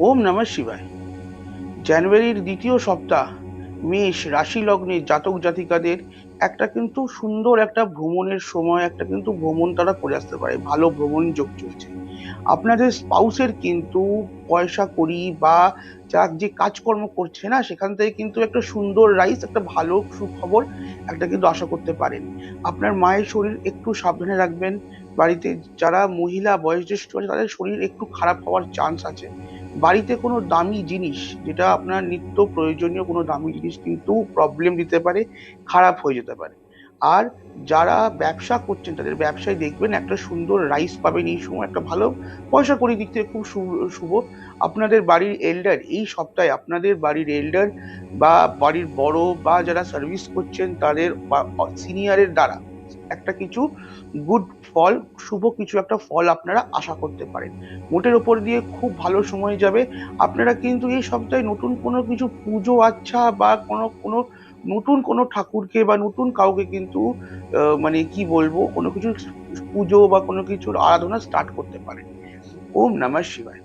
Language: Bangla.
ওম নমঃ শিবায়। জানুয়ারির দ্বিতীয় সপ্তাহ মেষ রাশি লগ্নের জাতক জাতিকাদের একটা কিন্তু সুন্দর একটা ভ্রমণের সময়, একটা কিন্তু ভ্রমণ তারা করে আসতে পারে, ভালো ভ্রমণ যোগ চলছে। আপনাদের স্পাউসের কিন্তু পয়সা কড়ি বা যা যে কাজকর্ম করছে না, সেখান থেকে কিন্তু একটা সুন্দর রাইস, একটা ভালো সুখবর একটা কিন্তু আশা করতে পারেন। আপনার মায়ের শরীর একটু সাবধানে রাখবেন। বাড়িতে যারা মহিলা বয়োজ্যেষ্ঠ আছে তাদের শরীর একটু খারাপ হওয়ার চান্স আছে। বাড়িতে কোনো দামি জিনিস, যেটা আপনার নিত্য প্রয়োজনীয় কোনো দামি জিনিস কিন্তু প্রবলেম দিতে পারে, খারাপ হয়ে যেতে পারে। আর যারা ব্যবসা করছেন তাদের ব্যবসায় দেখবেন একটা সুন্দর রাইস পাবেন এই সময়, একটা ভালো পয়সা কড়ির দিক থেকে খুব শুভ। আপনাদের বাড়ির এল্ডার এই সপ্তাহে, আপনাদের বাড়ির এল্ডার বা বাড়ির বড় বা যারা সার্ভিস করছেন তাদের বা সিনিয়রের দ্বারা একটা কিছু গুড ফল, শুভ কিছু একটা ফল আপনারা আশা করতে পারেন। মোটের ওপর দিয়ে খুব ভালো সময় যাবে। আপনারা কিন্তু এই সপ্তাহে নতুন কোনো কিছু পুজো আচ্ছা বা কোনো কোনো নতুন কোনো ঠাকুরকে বা নতুন কাউকে কিন্তু মানে কি বলবো, কোনো কিছু পুজো বা কোনো কিছুর আরাধনা স্টার্ট করতে পারেন। ওম নমঃ শিবায়।